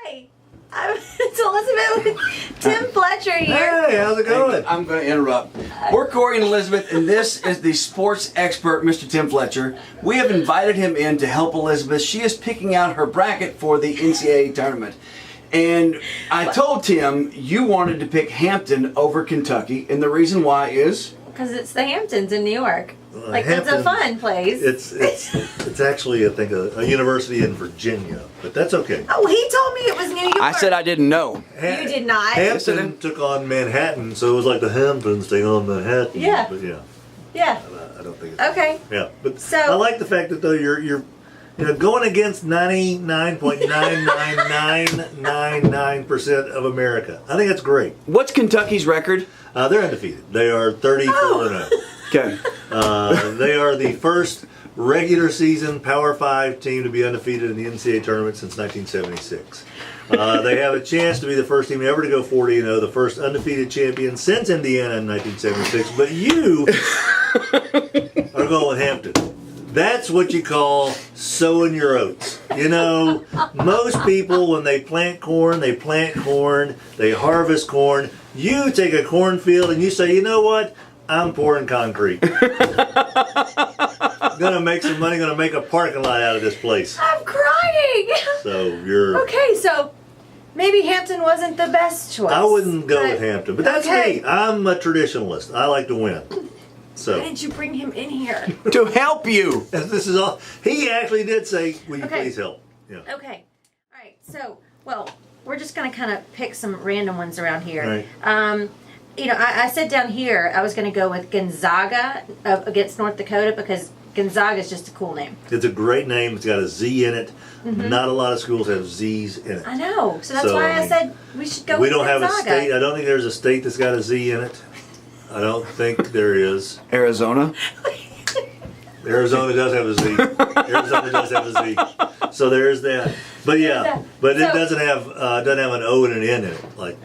Hi, it's Elizabeth with Tim Fletcher here. Hey, how's it going? I'm going to interrupt. We're Cory and Elizabeth, and this is the sports expert, Mr. Tim Fletcher. We have invited him in to help Elizabeth. She is picking out her bracket for the NCAA tournament. And I told Tim you wanted to pick Hampton over Kentucky, and the reason why is? Because it's the Hamptons in New York. Like, Hampton, it's a fun place. It's actually, I think, a university in Virginia, but that's okay. Oh, he told me it was New York. I said I didn't know. You did not. Hampton took on Manhattan, so it was like the Hamptons take on Manhattan. Yeah. But yeah. Yeah. I don't think it's Okay. Yeah, but So- I like the fact that though you're going against 99.99999% of America. I think that's great. What's Kentucky's record? They're undefeated. They are 34-0. Okay. They are the first regular season Power 5 team to be undefeated in the NCAA tournament since 1976. They have a chance to be the first team ever to go 40-0, the first undefeated champion since Indiana in 1976. But you are going with Hampton. That's what you call sowing your oats. You know, most people, when they plant corn, they harvest corn. You take a cornfield and you say, you know what? I'm pouring concrete. Gonna make some money, gonna make a parking lot out of this place. I'm crying. So you're... Okay, so maybe Hampton wasn't the best choice. I wouldn't go with Hampton, but that's okay. me. I'm a traditionalist. I like to win. So... Why did you bring him in here? To help you. This is all... He actually did say, will you please help? Yeah. Okay. All right. So, well, we're just going to kind of pick some random ones around here. Right. You know, I said down here I was going to go with Gonzaga against North Dakota because Gonzaga is just a cool name. It's a great name. It's got a Z in it. Mm-hmm. Not a lot of schools have Z's in it. I know. So that's why I said we should go with Gonzaga. We don't have a state. I don't think there's a state that's got a Z in it. I don't think there is. Arizona? Arizona does have a Z. Arizona does have a Z. So there's that. But yeah, but it doesn't have an O and an N in it. Like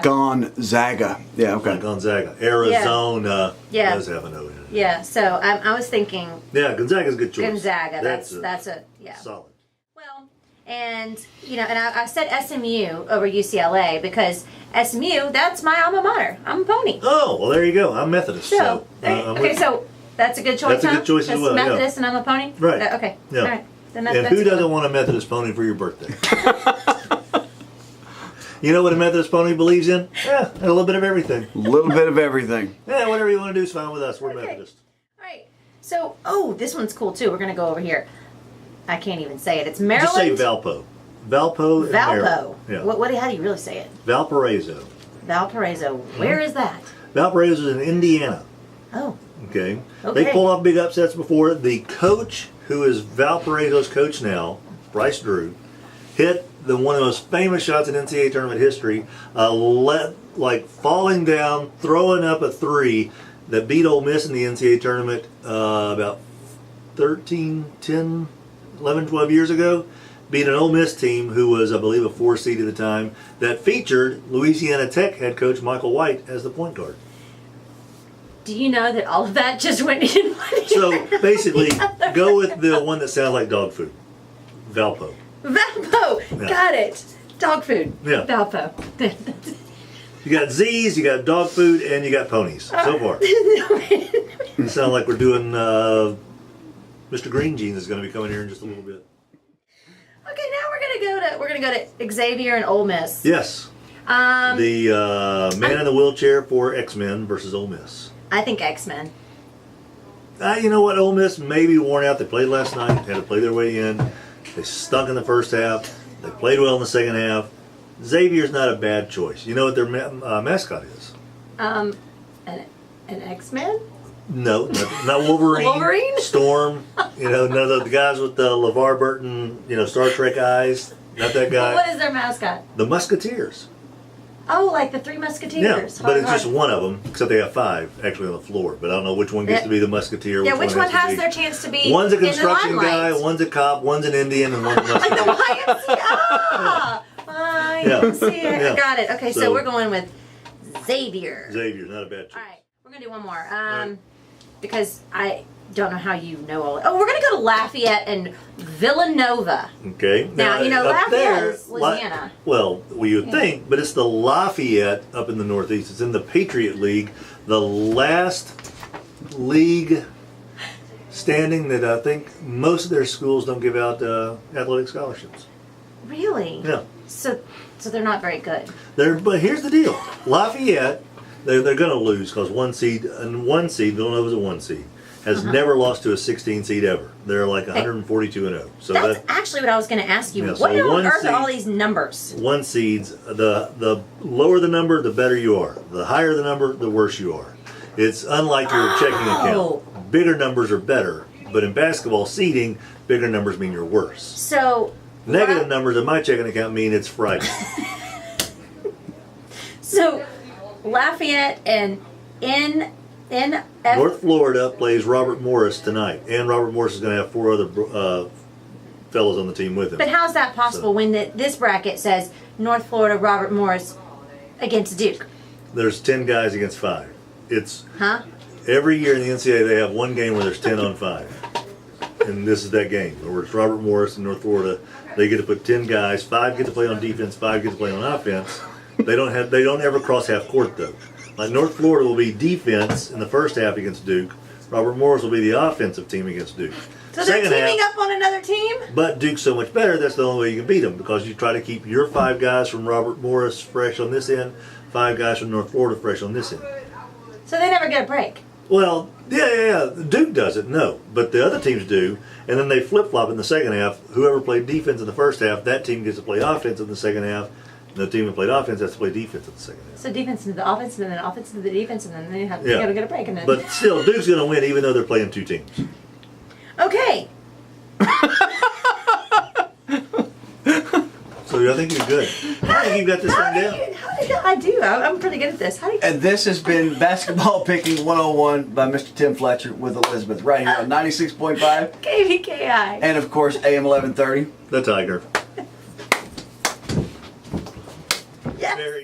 Gonzaga. Yeah, okay. like Gonzaga. Arizona does have an O in it. Yeah. So I was thinking. Yeah, Gonzaga's a good choice. Gonzaga. That's a solid. Well, and you know, and I said SMU over UCLA because SMU, that's my alma mater. I'm a Pony. Oh, well, there you go. I'm Methodist. So okay, so that's a good choice. That's a good choice as well. Methodist and I'm a Pony. Right. Okay. Yeah. All right. Then And who doesn't want a Methodist pony for your birthday? You know what a Methodist pony believes in? Yeah, a little bit of everything. A little bit of everything. Yeah, whatever you want to do is fine with us. We're Methodist. All right. So, this one's cool too. We're going to go over here. I can't even say it. It's Maryland. Just say Valpo. Valpo. Valpo. Yeah. How do you really say it? Valparaiso. Valparaiso. Where is that? Valparaiso is in Indiana. Oh. Okay. They pulled off big upsets before. The coach, who is Valparaiso's coach now, Bryce Drew, hit one of the most famous shots in NCAA tournament history, falling down, throwing up a three that beat Ole Miss in the NCAA tournament about 11, 12 years ago. Beat an Ole Miss team who was, I believe, a 4 seed at the time that featured Louisiana Tech head coach Michael White as the point guard. Do you know that all of that just went in one ear? So basically, go with the one that sounds like dog food. Valpo. Valpo. Yeah. Got it. Dog food. Yeah. Valpo. You got Z's, you got dog food, and you got ponies so far. You sound like we're doing Mr. Green Jeans is going to be coming here in just a little bit. Okay, now we're gonna go to Xavier and Ole Miss. Yes. The man in the wheelchair for X-Men versus Ole Miss. I think X-Men. You know what? Ole Miss may be worn out. They played last night. Had to play their way in. They stunk in the first half. They played well in the second half. Xavier's not a bad choice. You know what their mascot is? An X-Men? No, not Wolverine. Wolverine? Storm. You know, none of the guys with the LeVar Burton, Star Trek eyes. Not that guy. What is their mascot? The Musketeers. Oh, like the Three Musketeers. Yeah, but it's just one of them, except they have 5 actually on the floor. But I don't know which one gets to be the Musketeer. Yeah, which one has to their chance to be? One's a construction in the guy, one's a cop, one's an Indian, and one's a Musketeer. Like the YMCA. YMCA. Yeah. Got it. Okay, so we're going with Xavier. Xavier, not a bad choice. All right, we're gonna do one more. Because I don't know how you know all. Oh, we're gonna go to Lafayette and Villanova. Okay. Now you know up Lafayette there, is Louisiana. Well, you would think, but it's the Lafayette up in the Northeast. It's in the Patriot League, the last league standing that I think most of their schools don't give out athletic scholarships. Really? Yeah. So they're not very good. But here's the deal: Lafayette, they're going to lose because one seed, Villanova's a 1 seed, has never lost to a 16 seed ever. They're like 142-0. So That's actually what I was going to ask you. Yeah, What so on earth seed- are all these numbers? 1 seeds, the lower the number, the better you are. The higher the number, the worse you are. It's unlike your checking Oh. account. Bigger numbers are better, but in basketball seeding, bigger numbers mean you're worse. So Negative numbers in my checking account mean it's Friday. So Lafayette and North Florida plays Robert Morris tonight, and Robert Morris is going to have 4 other fellows on the team with him. But how's that possible when this bracket says North Florida Robert Morris against Duke? There's 10 guys against 5. It's Huh? every year in the NCAA they have one game where there's 10 on 5. And this is that game where it's Robert Morris and North Florida. They get to put 10 guys. 5 get to play on defense. 5 get to play on offense. They don't ever cross half court though. Like North Florida will be defense in the first half against Duke. Robert Morris will be the offensive team against Duke. So they're teaming up on another team? But Duke's so much better. That's the only way you can beat them because you try to keep your 5 guys from Robert Morris fresh on this end, 5 guys from North Florida fresh on this end. So they never get a break. Well, yeah. Duke doesn't, no. But the other teams do. And then they flip-flop in the second half. Whoever played defense in the first half, that team gets to play offense in the second half. And the team that played offense has to play defense in the second half. So defense into the offense, and then offense into the defense, and then they have Yeah. to get a break. And then But still, Duke's going to win even though they're playing 2 teams. okay. So I think you're good. I think you've got this thing down. I do. I'm pretty good at this. How do you? And this has been Basketball Picking 101 by Mr. Tim Fletcher with Elizabeth right here on 96.5 KVKI. and of course AM 1130. The Tiger. Yes. Very